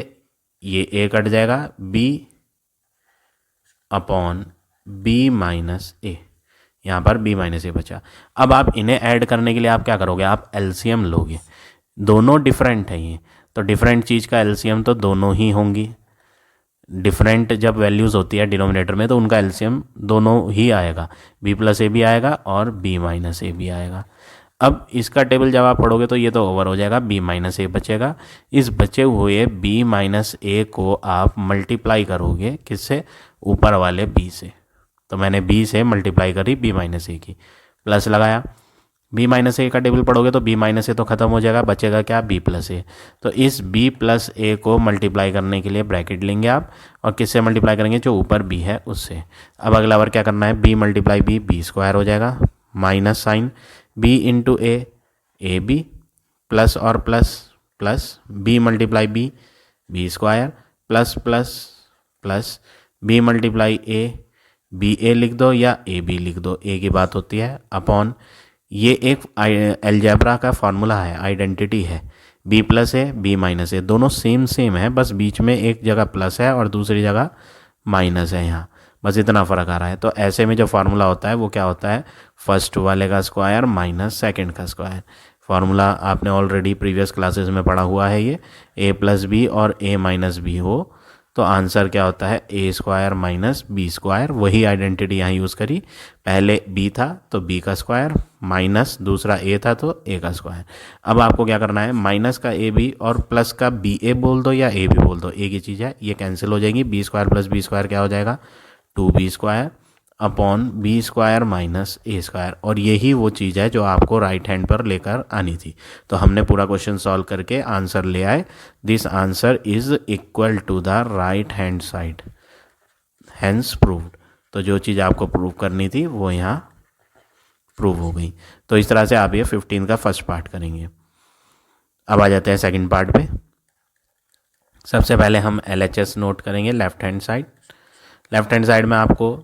ये ए कट जाएगा, बी अपॉन बी माइनस ए, यहाँ पर बी माइनस ए बचा। अब आप इन्हें ऐड करने के लिए आप क्या करोगे, आप एलसीएम लोगे, दोनों डिफरेंट है ये, तो डिफरेंट चीज़ का एलसीएम तो दोनों ही होंगी, डिफरेंट जब वैल्यूज़ होती है डिनोमिनेटर में तो उनका एलसीएम दोनों ही आएगा, बी प्लस ए भी आएगा और बी माइनस ए भी आएगा। अब इसका टेबल जब आप पढ़ोगे तो ये तो ओवर हो जाएगा, बी माइनस ए बचेगा, इस बचे हुए बी माइनस ए को आप मल्टीप्लाई करोगे किससे, ऊपर वाले बी से, तो मैंने बी से मल्टीप्लाई करी बी माइनस ए की, प्लस लगाया, बी माइनस ए का टेबल पढ़ोगे तो बी माइनस ए तो खत्म हो जाएगा, बचेगा क्या, बी प्लस ए। तो इस बी प्लस ए को मल्टीप्लाई करने के लिए ब्रैकेट लेंगे आप, और किससे मल्टीप्लाई करेंगे, जो ऊपर बी है उससे। अब अगला बार क्या करना है, b multiply b, b square हो जाएगा, minus sign b into a b, plus और plus plus, b multiply b, b square, plus plus plus, b multiply a, b a लिख दो या ए बी लिख दो, ए की बात होती है, अपॉन ये एक एलजेब्रा का फॉर्मूला है, आइडेंटिटी है, बी प्लस है बी माइनस है, दोनों सेम सेम है, बस बीच में एक जगह प्लस है और दूसरी जगह माइनस है, यहाँ बस इतना फ़र्क आ रहा है। तो ऐसे में जो फार्मूला होता है वो क्या होता है, फर्स्ट वाले का स्क्वायर माइनस सेकेंड का स्क्वायर। फार्मूला आपने ऑलरेडी प्रीवियस क्लासेस में पढ़ा हुआ है, ये ए प्लस बी और ए माइनस बी हो तो आंसर क्या होता है, ए स्क्वायर माइनस बी स्क्वायर। वही आइडेंटिटी यहाँ यूज़ करी, पहले बी था तो बी का स्क्वायर, माइनस दूसरा ए था तो ए का स्क्वायर। अब आपको क्या करना है, माइनस का ए बी और प्लस का बी ए बोल दो या ए बी बोल दो, एक ही चीज़ है, ये कैंसिल हो जाएगी, b square plus b square क्या हो जाएगा, 2b square upon b square minus a square. और यही वो चीज़ है जो आपको राइट हैंड पर लेकर आनी थी। तो हमने पूरा क्वेश्चन सॉल्व करके आंसर ले आए, this answer is equal to the right hand side, hence proved. तो जो चीज़ आपको प्रूव करनी थी वो यहाँ प्रूव हो गई। तो इस तरह से आप ये 15 का फर्स्ट पार्ट करेंगे। अब आ जाते हैं सेकंड पार्ट पे। सबसे पहले हम LHS नोट करेंगे left hand side. Left hand side में आपको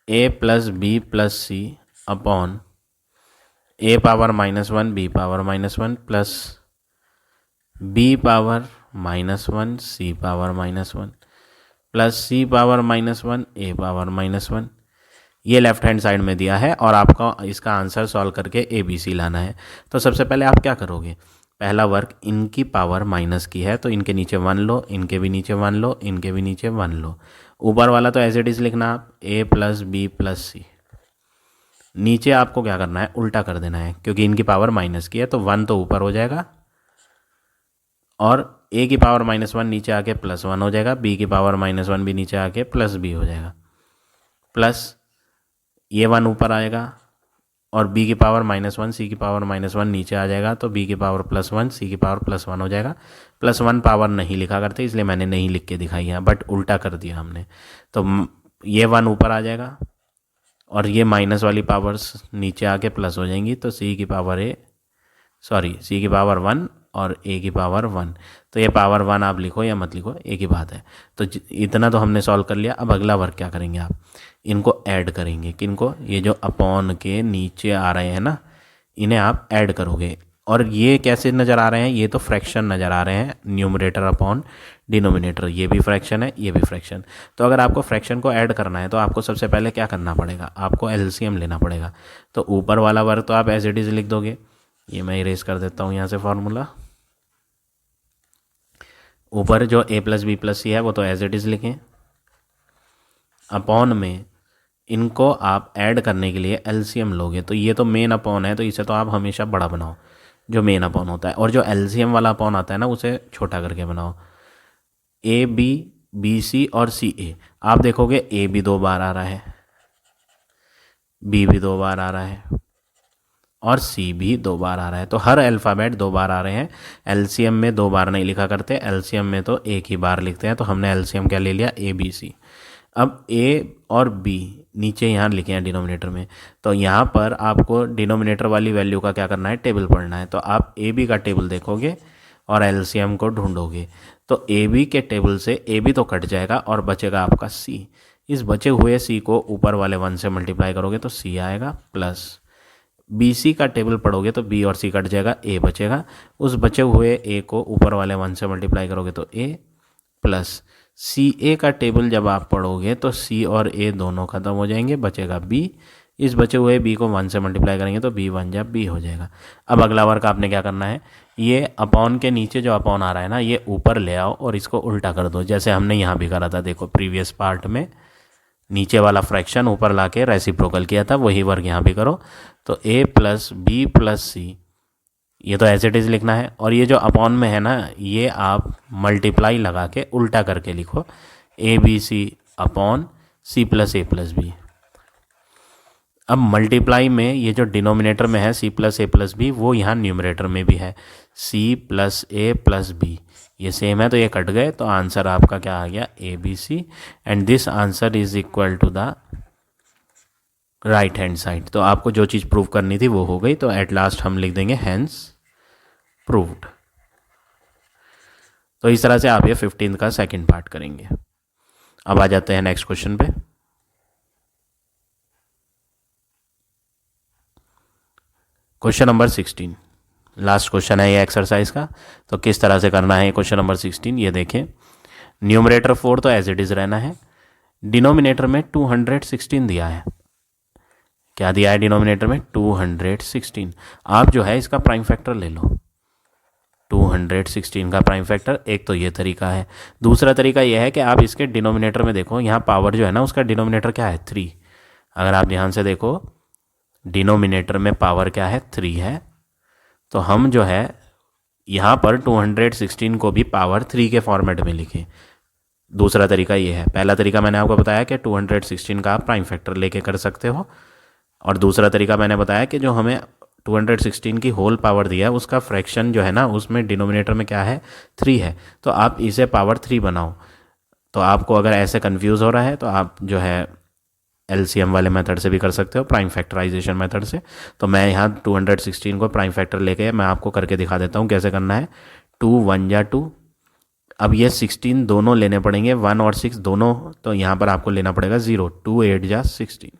a plus B plus C upon A power -1 B power -1 plus B power -1 C power -1 plus C power -1 A power -1, ये लेफ्ट हैंड साइड में दिया है और आपका इसका आंसर सॉल्व करके ABC लाना है। तो सबसे पहले आप क्या करोगे, पहला वर्क इनकी पावर माइनस की है तो इनके नीचे 1 लो, इनके भी नीचे 1 लो, इनके भी नीचे 1 लो। ऊपर वाला तो एज इट इज़ लिखना आप a प्लस बी प्लस सी। नीचे आपको क्या करना है, उल्टा कर देना है, क्योंकि इनकी पावर माइनस की है तो 1 तो ऊपर हो जाएगा और a की पावर -1 नीचे आके +1 हो जाएगा, b की पावर -1 भी नीचे आके +b हो जाएगा, प्लस ये 1 ऊपर आएगा और b की पावर -1 c की पावर -1 नीचे आ जाएगा तो b की पावर +1 c की पावर +1 हो जाएगा। +1 पावर नहीं लिखा करते इसलिए मैंने नहीं लिख के दिखाई है, बट उल्टा कर दिया हमने। तो ये 1 ऊपर आ जाएगा और ये माइनस वाली पावर्स नीचे आके प्लस हो जाएंगी, तो सी की पावर 1 और ए की पावर 1। तो ये पावर 1 आप लिखो या मत लिखो, एक ही बात है। तो इतना तो हमने सॉल्व कर लिया। अब अगला वर्क क्या करेंगे, आप इनको ऐड करेंगे। किनको? ये जो अपॉन के नीचे आ रहे हैं ना, इन्हें आप ऐड करोगे। और ये कैसे नज़र आ रहे हैं? ये तो फ्रैक्शन नज़र आ रहे हैं, न्यूमरेटर अपॉन डिनोमिनेटर। ये भी फ्रैक्शन है, ये भी फ्रैक्शन। तो अगर आपको फ्रैक्शन को ऐड करना है तो आपको सबसे पहले क्या करना पड़ेगा, आपको एलसीएम लेना पड़ेगा। तो ऊपर वाला वर्क तो आप एज इट इज़ लिख दोगे। ये मैं इरेज कर देता हूँ यहाँ से फॉर्मूला। ऊपर जो a प्लस बी प्लस सी है वो तो एज इट इज़ लिखें। अपॉन में इनको आप ऐड करने के लिए एलसीएम लोगे। तो ये तो मेन अपॉन है, तो इसे तो आप हमेशा बड़ा बनाओ, जो मेन अपॉन होता है। और जो एलसीएम वाला अपॉन आता है ना, उसे छोटा करके बनाओ। ए बी, बी सी और सी ए। आप देखोगे ए भी 2 बार आ रहा है, बी भी 2 बार आ रहा है और सी भी 2 बार आ रहा है। तो हर अल्फ़ाबेट 2 बार आ रहे हैं। एलसीएम में 2 बार नहीं लिखा करते, एलसीएम में तो एक ही बार लिखते हैं। तो हमने एलसीएम क्या ले लिया, ए बी सी। अब ए और बी नीचे यहाँ लिखे हैं डिनोमिनेटर में, तो यहाँ पर आपको डिनोमिनेटर वाली वैल्यू का क्या करना है, टेबल पढ़ना है। तो आप ए बी का टेबल देखोगे और एलसीएम को ढूंढोगे। तो ए बी के टेबल से ए बी तो कट जाएगा और बचेगा आपका सी। इस बचे हुए सी को ऊपर वाले 1 से मल्टीप्लाई करोगे तो सी आएगा, प्लस बी सी का टेबल पढ़ोगे तो बी और सी कट जाएगा, ए बचेगा। उस बचे हुए ए को ऊपर वाले 1 से मल्टीप्लाई करोगे तो ए, प्लस सी ए का टेबल जब आप पढ़ोगे तो सी और ए दोनों खत्म हो जाएंगे, बचेगा बी। इस बचे हुए बी को 1 से मल्टीप्लाई करेंगे तो बी 1 जा बी हो जाएगा। अब अगला वर्क आपने क्या करना है, ये अपॉन के नीचे जो अपॉन आ रहा है ना, ये ऊपर ले आओ और इसको उल्टा कर दो, जैसे हमने यहाँ भी करा था। देखो प्रीवियस पार्ट में नीचे वाला फ्रैक्शन ऊपर लाके रेसिप्रोकल किया था, वही वर्क यहाँ भी करो। तो ए प्लस बी प्लस सी, ये तो एज इट इज़ लिखना है। और ये जो अपॉन में है ना, ये आप मल्टीप्लाई लगा के उल्टा करके लिखो, A B C upon C plus A plus B. अब मल्टीप्लाई में ये जो डिनोमिनेटर में है C plus A plus B, वो यहाँ न्यूमरेटर में भी है, C plus A plus B. ये सेम है तो ये कट गए, तो आंसर आपका क्या आ गया, A B C. And this answer is equal to the right hand side. तो आपको जो चीज़ प्रूव करनी थी वो हो गई। तो एट लास्ट हम लिख देंगे हैंस प्रूव्ड। तो इस तरह से आप ये 15 का सेकंड पार्ट करेंगे। अब आ जाते हैं नेक्स्ट क्वेश्चन पे। क्वेश्चन नंबर 16, लास्ट क्वेश्चन है ये एक्सरसाइज का। तो किस तरह से करना है क्वेश्चन नंबर 16, ये देखें। न्यूमरेटर 4 तो एज इट इज़ रहना है। डिनोमिनेटर में 216 दिया है। क्या दिया है डिनोमिनेटर में, 216। आप जो है इसका प्राइम फैक्टर ले लो, 216 का प्राइम फैक्टर। एक तो ये तरीका है। दूसरा तरीका यह है कि आप इसके डिनोमिनेटर में देखो, यहाँ पावर जो है ना, उसका डिनोमिनेटर क्या है, 3। अगर आप ध्यान से देखो डिनोमिनेटर में पावर क्या है, 3 है। तो हम जो है यहाँ पर 216 को भी पावर 3 के फॉर्मेट में लिखें। दूसरा तरीका ये है। पहला तरीका मैंने आपको बताया कि 216 का आप प्राइम फैक्टर लेके कर सकते हो, और दूसरा तरीका मैंने बताया कि जो हमें 216 की होल पावर दिया है उसका फ्रैक्शन जो है ना, उसमें डिनोमिनेटर में क्या है, 3 है। तो आप इसे पावर 3 बनाओ। तो आपको अगर ऐसे कंफ्यूज हो रहा है तो आप जो है एलसीएम वाले मेथड से भी कर सकते हो, प्राइम फैक्टराइजेशन मेथड से। तो मैं यहाँ 216 को प्राइम फैक्टर लेके मैं आपको करके दिखा देता हूँ कैसे करना है। 2 1 जा 2। अब ये 16 दोनों लेने पड़ेंगे, 1 और 6 दोनों। तो यहाँ पर आपको लेना पड़ेगा 0। 2 8 जा 16।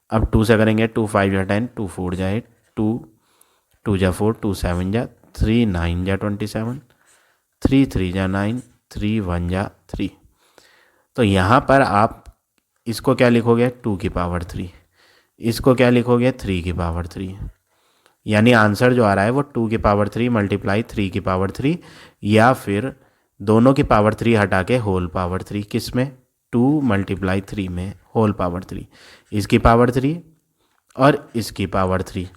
अब 2 से करेंगे, 2 5 जा 10, 2 4 जा 8, 2 2 जा 4, 2 7 जा 3, 9 जा 27, 3 3 जा 9, 3 1 जा 3। तो यहाँ पर आप इसको क्या लिखोगे, 2 की पावर 3। इसको क्या लिखोगे, 3 की पावर 3। यानी आंसर जो आ रहा है वो 2 की पावर 3 मल्टीप्लाई 3 की पावर 3, या फिर दोनों की पावर 3 हटा के होल पावर 3। किस में, 2 मल्टीप्लाई 3 में होल पावर 3। इसकी पावर 3 और इसकी पावर 3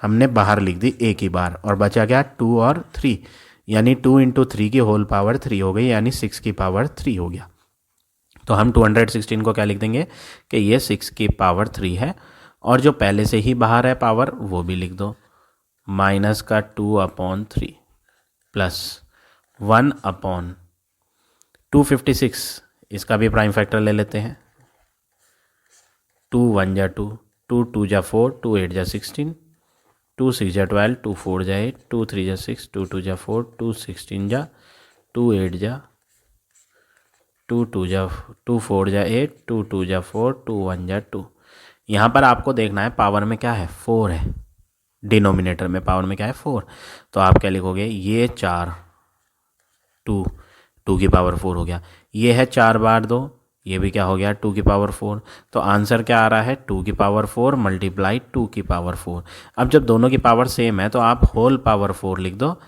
हमने बाहर लिख दी एक ही बार, और बचा क्या, 2 और 3। यानी 2 इंटू 3 की होल पावर 3 हो गई, यानी 6 की पावर 3 हो गया। तो हम 216 को क्या लिख देंगे कि ये 6 की पावर 3 है। और जो पहले से ही बाहर है पावर, वो भी लिख दो, माइनस का 2/3 प्लस 1/256। इसका भी प्राइम फैक्टर ले लेते हैं। 2 1 जा 2, 2 2 जा 4, 2 8 जा 16, 2 6 जा 12, 2 4 जा 8, 2 3 जा 6, 2 2 जा 4, 2 16 जा 2 8 जा 2 2 जा 2 4 जा 8, 2 2 जा 4, 2 1 जा 2। यहाँ पर आपको देखना है पावर में क्या है, 4 है, डिनोमिनेटर में पावर में क्या है 4। तो आप क्या लिखोगे, ये 4 2 की पावर 4 हो गया, ये है 4 बार 2, ये भी क्या हो गया 2 की पावर 4। तो आंसर क्या आ रहा है 2 की पावर 4 मल्टीप्लाई 2 की पावर 4। अब जब दोनों की पावर सेम है तो आप होल पावर 4 लिख दो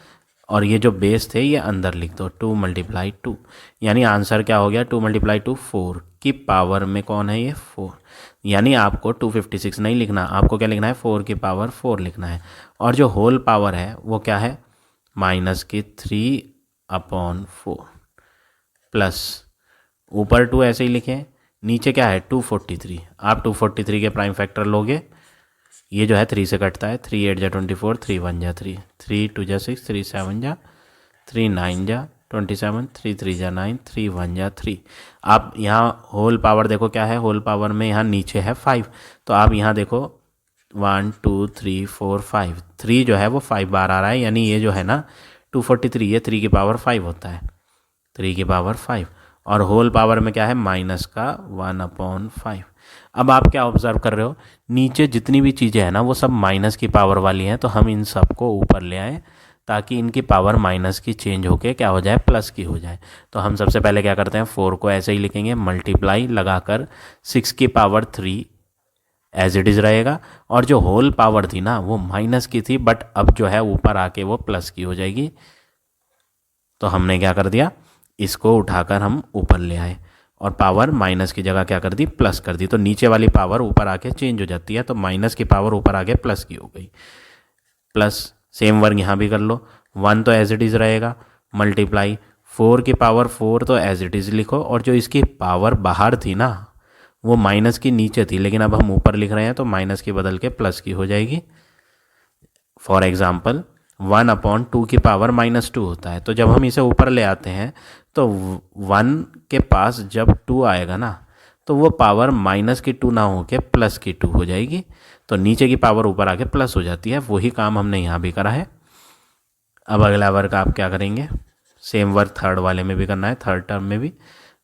और ये जो बेस थे ये अंदर लिख दो, 2 मल्टीप्लाई 2, यानी आंसर क्या हो गया 2 मल्टीप्लाई 2 4 की पावर में कौन है ये 4। यानी आपको 256 नहीं लिखना, आपको क्या लिखना है 4 की पावर 4 लिखना है। और जो होल पावर है वो क्या है माइनस की 3/4 प्लस ऊपर 2 ऐसे ही लिखें, नीचे क्या है 243। आप 243 के प्राइम फैक्टर लोगे, ये जो है 3 से कटता है, 3 8 जा 24, 3 1 जा 3, 3 2 जा 6, 3 7 जा 3 9 जा 27, 3 3 जा 9, 3 1 जा 3। आप यहाँ होल पावर देखो क्या है, होल पावर में यहाँ नीचे है 5, तो आप यहाँ देखो 1 2 3 4 5, 3 जो है वो 5 बार आ रहा है, यानी ये जो है ना 243 ये 3 की पावर 5 होता है, 3 की पावर 5। और होल पावर में क्या है माइनस का 1/5। अब आप क्या ऑब्जर्व कर रहे हो, नीचे जितनी भी चीज़ें हैं ना वो सब माइनस की पावर वाली हैं, तो हम इन सबको ऊपर ले आए ताकि इनकी पावर माइनस की चेंज होके क्या हो जाए प्लस की हो जाए। तो हम सबसे पहले क्या करते हैं 4 को ऐसे ही लिखेंगे, मल्टीप्लाई लगाकर 6 की पावर 3 एज इट इज़ रहेगा, और जो होल पावर थी ना वो माइनस की थी, बट अब जो है ऊपर आके वो प्लस की हो जाएगी। तो हमने क्या कर दिया, इसको उठाकर हम ऊपर ले आए और पावर माइनस की जगह क्या कर दी प्लस कर दी, तो नीचे वाली पावर ऊपर आके चेंज हो जाती है, तो माइनस की पावर ऊपर आके प्लस की हो गई। प्लस सेम वर्क यहाँ भी कर लो, 1 तो एज इट इज़ रहेगा, मल्टीप्लाई 4 की पावर 4 तो एज इट इज़ लिखो, और जो इसकी पावर बाहर थी ना वो माइनस की नीचे थी, लेकिन अब हम ऊपर लिख रहे हैं तो माइनस की बदल के प्लस की हो जाएगी। फॉर एग्जाम्पल 1/2 की पावर -2 होता है, तो जब हम इसे ऊपर ले आते हैं तो 1 के पास जब 2 आएगा ना तो वो पावर माइनस की 2 ना हो के प्लस की 2 हो जाएगी, तो नीचे की पावर ऊपर आके प्लस हो जाती है। वही काम हमने यहाँ भी करा है। अब अगला वर्क आप क्या करेंगे, सेम वर्क थर्ड वाले में भी करना है, थर्ड टर्म में भी।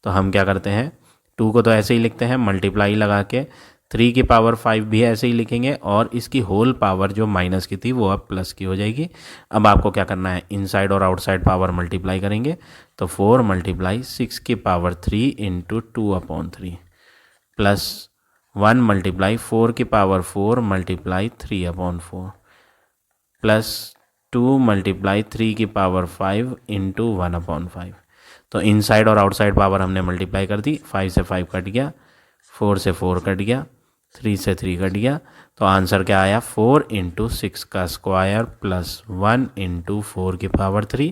तो हम क्या करते हैं 2 को तो ऐसे ही लिखते हैं, मल्टीप्लाई लगा के 3 की पावर 5 भी ऐसे ही लिखेंगे, और इसकी होल पावर जो माइनस की थी वो अब प्लस की हो जाएगी। अब आपको क्या करना है, इनसाइड और आउटसाइड पावर मल्टीप्लाई करेंगे, तो 4 मल्टीप्लाई 6 की पावर 3 इंटू 2/3 प्लस 1 मल्टीप्लाई 4 की पावर 4 मल्टीप्लाई 3/4 प्लस 2 मल्टीप्लाई 3 की पावर 5 इंटू 1/5। तो इनसाइड और आउटसाइड पावर हमने मल्टीप्लाई कर दी, 5 से 5 कट गया, 4 से 4 कट गया, 3 से 3 कट गया, तो आंसर क्या आया 4 इंटू 6 का स्क्वायर प्लस 1 इंटू 4 की पावर 3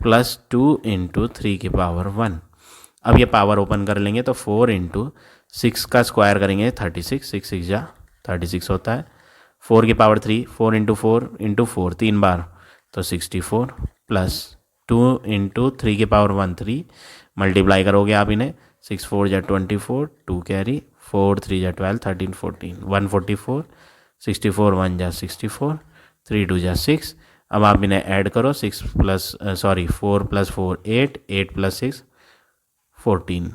प्लस 2 इंटू 3 की पावर 1। अब ये पावर ओपन कर लेंगे तो 4 इंटू 6 का स्क्वायर करेंगे 36, 6 6 जा 36 होता है, 4 की पावर 3, 4 इंटू 4 3 बार तो 64 प्लस 2 इंटू 3 की पावर 1 3, मल्टीप्लाई करोगे आप इन्हें, 6 4 जा 24, 2 कैरी, 4 3 जा 12, 13 14 144, 64 1 जा 64, 3 2 जा 6। अब आप इन्हें ऐड करो, 4 प्लस 4 8, 8 प्लस 6 14,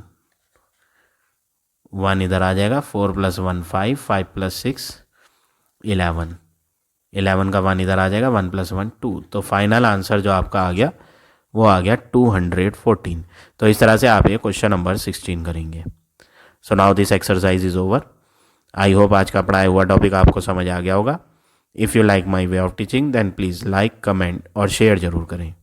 1 इधर आ जाएगा, 4 प्लस 1 5, 5 प्लस 6 11, 11 का 1 इधर आ जाएगा, 1 प्लस 1 2। तो फाइनल आंसर जो आपका आ गया वो आ गया 214। तो इस तरह से आप ये क्वेश्चन नंबर 16 करेंगे। So now this exercise is over. I hope आज का पढ़ाया हुआ टॉपिक आपको समझ आ गया होगा। If you like my way of teaching then please like, comment और शेयर जरूर करें।